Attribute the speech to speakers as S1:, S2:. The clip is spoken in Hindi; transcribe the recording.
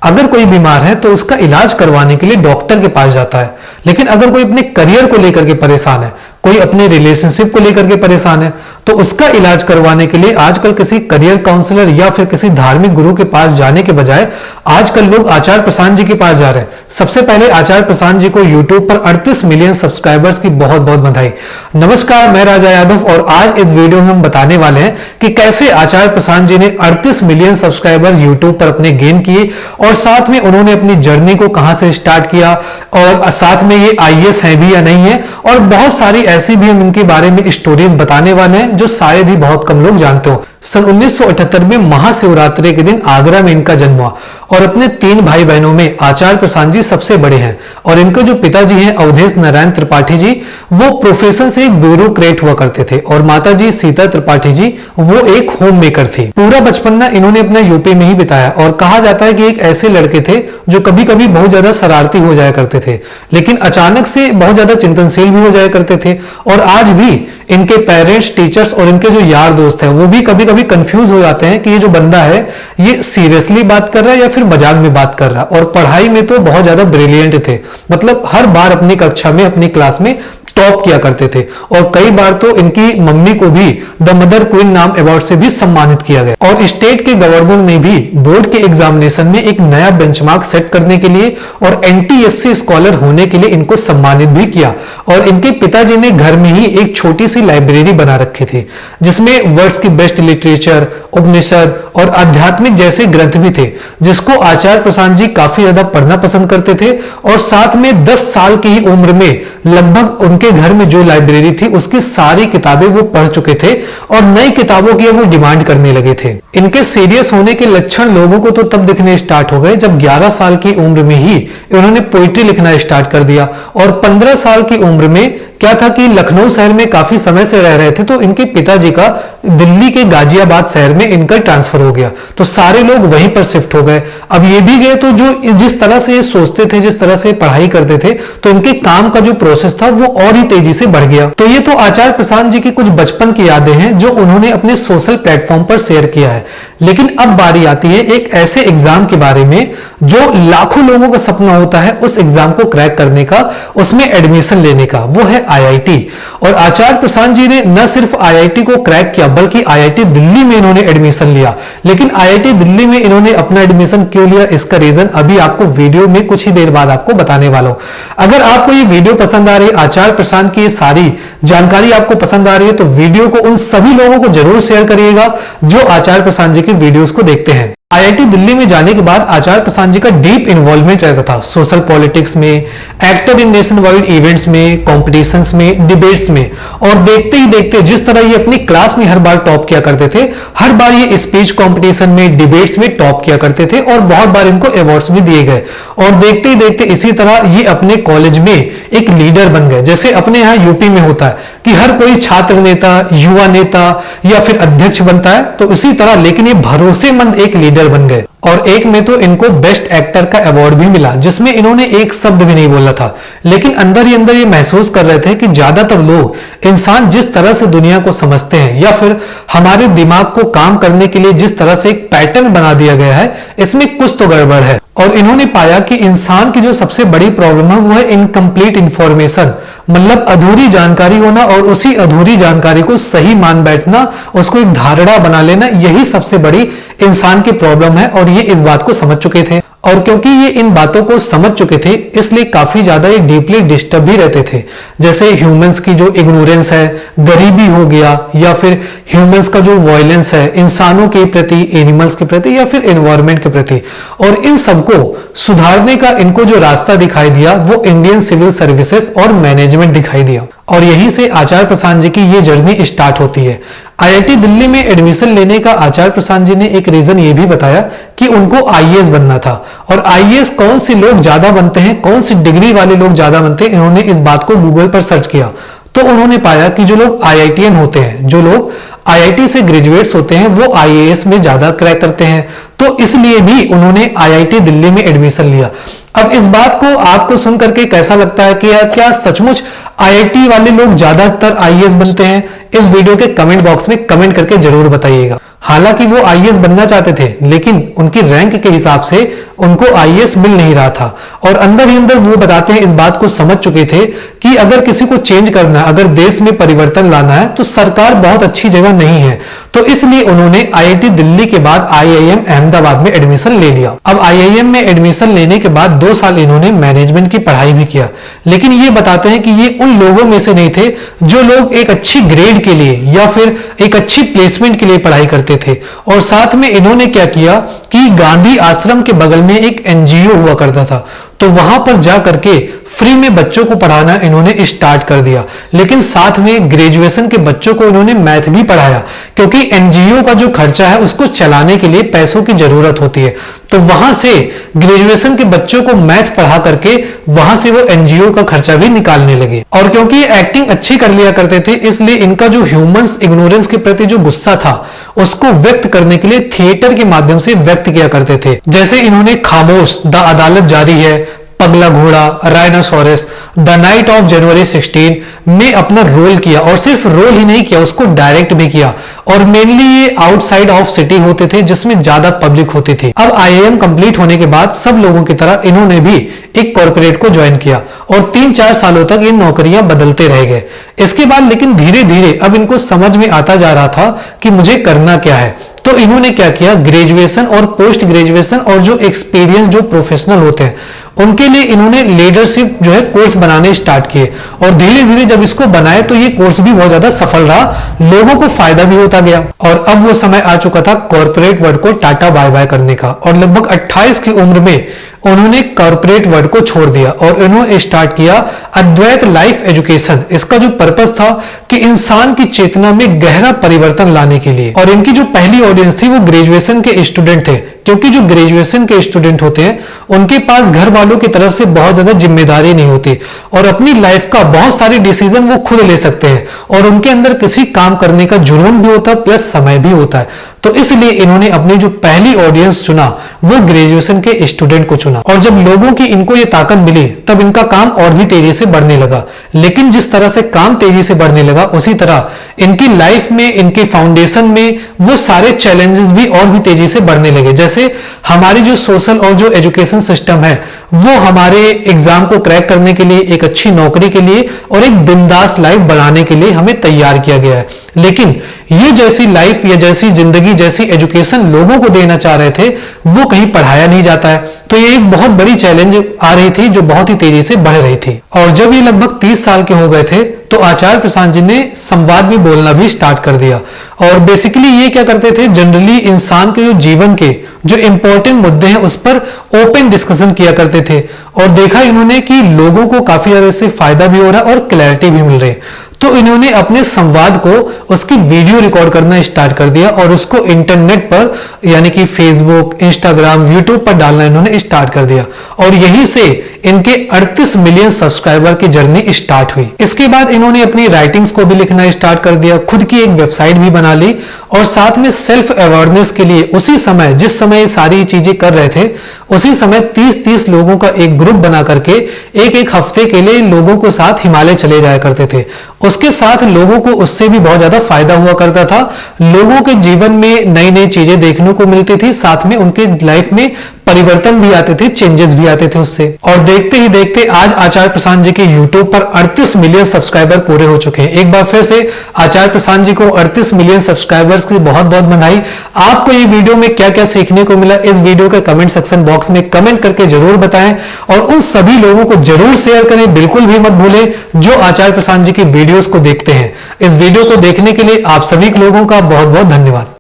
S1: अगर कोई बीमार है तो उसका इलाज करवाने के लिए डॉक्टर के पास जाता है, लेकिन अगर कोई अपने करियर को लेकर के परेशान है, कोई अपने रिलेशनशिप को लेकर के परेशान है, तो उसका इलाज करवाने के लिए आजकल किसी करियर काउंसलर या फिर किसी धार्मिक गुरु के पास जाने के बजाय आजकल लोग आचार्य प्रशांत जी के पास जा रहे हैं। सबसे पहले आचार्य प्रशांत जी को यूट्यूब पर 38 मिलियन सब्सक्राइबर्स की बहुत बहुत बधाई। नमस्कार, मैं राजा यादव और आज इस वीडियो में हम बताने वाले हैं कि कैसे आचार्य प्रशांत जी ने 38 मिलियन सब्सक्राइबर यूट्यूब पर अपने गेन किए और साथ में उन्होंने अपनी जर्नी को कहां से स्टार्ट किया और साथ में ये आईएएस है भी या नहीं है, और बहुत सारी ऐसी भी हम इनके बारे में स्टोरीज बताने वाले हैं जो शायद ही बहुत कम लोग जानते हो। सन 1978 में महाशिवरात्रि के दिन आगरा में इनका जन्म हुआ और अपने 3 भाई बहनों में आचार्य प्रशांत जी सबसे बड़े हैं। और इनके जो पिताजी हैं अवधेश नारायण त्रिपाठी जी, वो प्रोफेशन से एक ब्यूरोक्रेट हुआ करते थे और माताजी सीता त्रिपाठी जी वो एक होम मेकर थी। पूरा बचपना इन्होंने अपना यूपी में ही बिताया और कहा जाता है कि एक ऐसे लड़के थे जो कभी कभी बहुत ज्यादा शरारती हो जाया करते थे, लेकिन अचानक से बहुत ज्यादा चिंतनशील भी हो जाया करते थे। और आज भी इनके पेरेंट्स, टीचर्स और इनके जो यार दोस्त हैं वो भी कभी कभी कंफ्यूज हो जाते हैं कि ये जो बंदा है ये सीरियसली बात कर रहा है या फिर मजाक में बात कर रहा है। और पढ़ाई में तो बहुत ज्यादा ब्रिलियंट थे, मतलब हर बार अपनी कक्षा में अपनी क्लास में टॉप किया करते थे और कई बार तो इनकी मम्मी को भी द मदर क्वीन नाम अवार्ड से भी सम्मानित किया गया। और स्टेट के गवर्नर ने भी बोर्ड के एग्जामिनेशन में एक नया बेंचमार्क सेट करने के लिए और एनटीएससी स्कॉलर होने के लिए इनको सम्मानित भी किया। और इनके पिताजी ने घर में ही एक छोटी सी लाइब्रेरी बना रखी थी जिसमें वर्ड्स की बेस्ट लिटरेचर, उपनिषद और आध्यात्मिक जैसे ग्रंथ भी थे, जिसको आचार्य प्रशांत जी काफी ज्यादा पढ़ना पसंद करते थे। और साथ में 10 साल की ही उम्र में लगभग उनके घर में जो लाइब्रेरी थी उसकी सारी किताबें वो पढ़ चुके थे और नई किताबों की वो डिमांड करने लगे थे। इनके सीरियस होने के लक्षण लोगों को तो तब दिखने स्टार्ट हो गए जब 11 साल की उम्र में ही इन्होंने पोइट्री लिखना स्टार्ट कर दिया। और 15 साल की उम्र में क्या था कि लखनऊ शहर में काफी समय से रह रहे थे, तो इनके पिताजी का दिल्ली के गाजियाबाद शहर में इनका ट्रांसफर हो गया, तो सारे लोग वहीं पर शिफ्ट हो गए। अब ये भी गए तो जो जिस तरह से सोचते थे, जिस तरह से पढ़ाई करते थे, तो इनके काम का जो प्रोसेस था वो और ही तेजी से बढ़ गया। तो ये तो आचार्य प्रशांत जी की कुछ बचपन की यादें हैं जो उन्होंने अपने सोशल प्लेटफॉर्म पर शेयर किया है। लेकिन अब बारी आती है एक ऐसे एग्जाम के बारे में जो लाखों लोगों का सपना होता है उस एग्जाम को क्रैक करने का, उसमें एडमिशन लेने का, वो है आईआईटी। और आचार्य प्रशांत जी ने न सिर्फ आईआईटी को क्रैक किया बल्कि आईआईटी दिल्ली में इन्होंने एडमिशन लिया। लेकिन आईआईटी दिल्ली में इन्होंने अपना एडमिशन क्यों लिया, इसका रीजन अभी आपको वीडियो में कुछ ही देर बाद आपको बताने वाला हूं। अगर आपको ये वीडियो पसंद आ रही है, आचार्य प्रशांत की ये सारी जानकारी आपको पसंद आ रही है, तो वीडियो को उन सभी लोगों को जरूर शेयर करिएगा जो आचार्य प्रशांत जी की वीडियोस को देखते हैं। आईआईटी दिल्ली में जाने के बाद आचार्य प्रशांत जी का डीप इन्वॉल्वमेंट रहता था सोशल पॉलिटिक्स में, actor in nation wide events में, कॉम्पिटिशंस में, डिबेट्स में। और देखते ही देखते जिस तरह ये अपनी क्लास में हर बार टॉप किया करते थे, हर बार ये स्पीच कॉम्पिटिशन में, डिबेट्स में टॉप किया करते थे और बहुत बार इनको अवार्ड्स भी दिए गए। और देखते ही देखते इसी तरह ये अपने कॉलेज में एक लीडर बन गए। जैसे अपने यहाँ यूपी में होता है कि हर कोई छात्र नेता, युवा नेता या फिर अध्यक्ष बनता है, तो इसी तरह लेकिन ये भरोसेमंद एक लीडर बन गए। और एक में तो इनको बेस्ट एक्टर का अवार्ड भी मिला जिसमें इन्होंने एक शब्द भी नहीं बोला था, लेकिन अंदर ही अंदर ये महसूस कर रहे थे कि ज्यादातर लोग इंसान जिस तरह से दुनिया को समझते हैं या फिर हमारे दिमाग को काम करने के लिए जिस तरह से एक पैटर्न बना दिया गया है, इसमें कुछ तो गड़बड़ है। और इन्होंने पाया कि इंसान की जो सबसे बड़ी प्रॉब्लम है वो है इनकम्प्लीट इंफॉर्मेशन, मतलब अधूरी जानकारी होना और उसी अधूरी जानकारी को सही मान बैठना, उसको एक धारणा बना लेना, यही सबसे बड़ी इंसान की प्रॉब्लम है। और ये इस बात को समझ चुके थे और क्योंकि ये इन बातों को समझ चुके थे इसलिए काफी ज्यादा ये डीपली डिस्टर्ब भी रहते थे। जैसे ह्यूमंस की जो इग्नोरेंस है, गरीबी हो गया, या फिर ह्यूमंस का जो वायलेंस है इंसानों के प्रति, एनिमल्स के प्रति या फिर एनवायरमेंट के प्रति। और इन सबको सुधारने का इनको जो रास्ता दिखाई दिया वो इंडियन सिविल सर्विसेज और मैनेजमेंट दिखाई दिया। और यहीं से आचार्य प्रशांत जी की ये जर्नी स्टार्ट होती है। आईआईटी दिल्ली में एडमिशन लेने का आचार्य प्रशांत जी ने एक रीजन ये भी बताया कि उनको आईएएस बनना था। और आईएएस कौन से लोग ज्यादा बनते हैं, कौन सी डिग्री वाले लोग ज्यादा बनते हैं, इन्होंने इस बात को गूगल पर सर्च किया तो उन्होंने पाया कि जो लोग आईआईटीएन होते हैं, जो लोग आईआईटी से ग्रेजुएट्स होते हैं, वो आईएएस में ज्यादा क्रैक करते हैं। तो इसलिए भी उन्होंने आईआईटी दिल्ली में एडमिशन लिया। अब इस बात को आपको सुन करके कैसा लगता है कि क्या सचमुच आईआईटी वाले लोग ज्यादातर आईएएस बनते हैं? इस वीडियो के कमेंट बॉक्स में कमेंट करके जरूर बताइएगा। हालांकि वो आईएएस बनना चाहते थे, लेकिन उनकी रैंक के हिसाब से उनको आईएएस मिल नहीं रहा था। और अंदर ही अंदर वो बताते हैं, इस बात को समझ चुके थे कि अगर किसी को चेंज करना है, अगर देश में परिवर्तन लाना है, तो सरकार बहुत अच्छी जगह नहीं है। तो इसलिए उन्होंने आईआईटी दिल्ली के बाद आईआईएम अहमदाबाद में एडमिशन ले लिया। अब आईआईएम में एडमिशन लेने के बाद 2 साल इन्होंने मैनेजमेंट की पढ़ाई भी किया। लेकिन ये बताते हैं कि ये उन लोगों में से नहीं थे जो लोग एक अच्छी ग्रेड के लिए या फिर एक अच्छी प्लेसमेंट के लिए पढ़ाई करते थे। और साथ में इन्होंने क्या किया कि गांधी आश्रम के बगल में एक एनजीओ हुआ करता था, तो वहां पर जा करके फ्री में बच्चों को पढ़ाना इन्होंने स्टार्ट कर दिया। लेकिन साथ में ग्रेजुएशन के बच्चों को इन्होंने मैथ भी पढ़ाया, क्योंकि एनजीओ का जो खर्चा है उसको चलाने के लिए पैसों की जरूरत होती है। तो वहां से ग्रेजुएशन के बच्चों को मैथ पढ़ा करके वहां से वो एनजीओ का खर्चा भी निकालने लगे। और क्योंकि ये एक्टिंग अच्छी कर लिया करते थे, इसलिए इनका जो ह्यूमंस इग्नोरेंस के प्रति जो गुस्सा था उसको व्यक्त करने के लिए थिएटर के माध्यम से व्यक्त किया करते थे। जैसे इन्होंने खामोश, द अदालत जारी है, पगला घोड़ा, rhinoceros, the night of January 16 में अपना रोल किया। और सिर्फ रोल ही नहीं किया, उसको डायरेक्ट भी किया। और मेनली ये आउटसाइड ऑफ सिटी होते थे, जिसमें ज्यादा पब्लिक होती थी। अब आईआईएम कंप्लीट होने के बाद सब लोगों की तरह इन्होंने भी एक कॉर्पोरेट को ज्वाइन किया और 3-4 सालों तक ये नौकरियां बदलते रह गए। इसके बाद लेकिन धीरे धीरे अब इनको समझ में आता जा रहा था कि मुझे करना क्या है। तो इन्होंने क्या किया, ग्रेजुएशन और पोस्ट ग्रेजुएशन और जो एक्सपीरियंस जो प्रोफेशनल होते हैं उनके लिए इन्होंने लीडरशिप जो है कोर्स बनाने स्टार्ट किए। और धीरे धीरे जब इसको बनाए तो ये कोर्स भी बहुत ज्यादा सफल रहा, लोगों को फायदा भी होता गया। और अब वो समय आ चुका था कॉर्पोरेट वर्ल्ड को टाटा बाय बाय करने का। और लगभग 28 की उम्र में उन्होंने कॉर्पोरेट वर्ल्ड को छोड़ दिया और इन्होंने स्टार्ट किया अद्वैत लाइफ एजुकेशन। इसका जो पर्पस था कि इंसान की चेतना में गहरा परिवर्तन लाने के लिए। और इनकी जो पहली ऑडियंस थी वो ग्रेजुएशन के स्टूडेंट थे, क्योंकि जो ग्रेजुएशन के स्टूडेंट होते हैं उनके पास घर वालों की तरफ से बहुत ज्यादा जिम्मेदारी नहीं होती और अपनी लाइफ का बहुत सारे डिसीजन वो खुद ले सकते हैं। और उनके अंदर किसी काम करने का जुनून भी होता है, प्लस समय भी होता है। तो इसलिए इन्होंने अपनी जो पहली ऑडियंस चुना वो ग्रेजुएशन के स्टूडेंट को चुना। और जब लोगों की इनको ये ताकत मिली तब इनका काम और भी तेजी से बढ़ने लगा। लेकिन जिस तरह से काम तेजी से बढ़ने लगा, उसी तरह इनकी लाइफ में, इनके फाउंडेशन में वो सारे चैलेंजेस भी और भी तेजी से बढ़ने लगे। जैसे हमारी जो सोशल और जो एजुकेशन सिस्टम है वो हमारे एग्जाम को क्रैक करने के लिए, एक अच्छी नौकरी के लिए और एक बिंदास लाइफ बनाने के लिए हमें तैयार किया गया है। लेकिन ये जैसी लाइफ या जैसी जिंदगी, जैसी एजुकेशन लोगों को देना चाह रहे थे वो कहीं पढ़ाया नहीं जाता है। तो ये एक बहुत बड़ी चैलेंज आ रही थी जो बहुत ही तेजी से बढ़ रही थी। और जब ये लगभग 30 साल के हो गए थे तो आचार्य प्रसाद जी ने संवाद में बोलना भी स्टार्ट कर दिया। और बेसिकली ये क्या करते थे, जनरली इंसान के जो जीवन के जो इंपॉर्टेंट मुद्दे हैं उस पर ओपन डिस्कशन किया करते थे। और देखा इन्होंने कि लोगों को काफी ज्यादा इससे फायदा भी हो रहा है और क्लैरिटी भी मिल रही है। तो इन्होंने अपने संवाद को उसकी वीडियो रिकॉर्ड करना स्टार्ट कर दिया और उसको इंटरनेट पर यानी कि फेसबुक, इंस्टाग्राम, यूट्यूब पर डालना इन्होंने स्टार्ट कर दिया। और यहीं से इनके 38 मिलियन सब्सक्राइबर की जर्नी स्टार्ट हुई। इसके बाद इन्होंने अपनी राइटिंग्स को भी लिखना स्टार्ट कर दिया, खुद की एक वेबसाइट भी बना ली और साथ में सेल्फ अवेयरनेस के लिए उसी समय, जिस समय ये सारी चीजें कर रहे थे, उसी समय 30-30 लोगों का एक ग्रुप बना करके एक हफ्ते के लिए लोगों को साथ हिमालय चले जाया करते थे। उसके साथ लोगों को उससे भी बहुत ज्यादा फायदा हुआ करता था। लोगों के जीवन में नई नई चीजें देखने को मिलती थी, साथ में उनके लाइफ में परिवर्तन भी आते थे, चेंजेस भी आते थे उससे। और देखते ही देखते आज आचार्य प्रसाद जी के यूट्यूब पर 38 मिलियन सब्सक्राइबर पूरे हो चुके हैं। एक बार फिर से आचार्य प्रसाद जी को 38 मिलियन सब्सक्राइबर्स की बहुत बहुत बधाई। आपको ये वीडियो में क्या क्या सीखने को मिला, इस वीडियो के कमेंट सेक्शन बॉक्स में कमेंट करके जरूर बताएं और उन सभी लोगों को जरूर शेयर करें। बिल्कुल भी मत भूलें जो आचार्य प्रसाद जी की वीडियोस को देखते हैं। इस वीडियो को देखने के लिए आप सभी लोगों का बहुत बहुत धन्यवाद।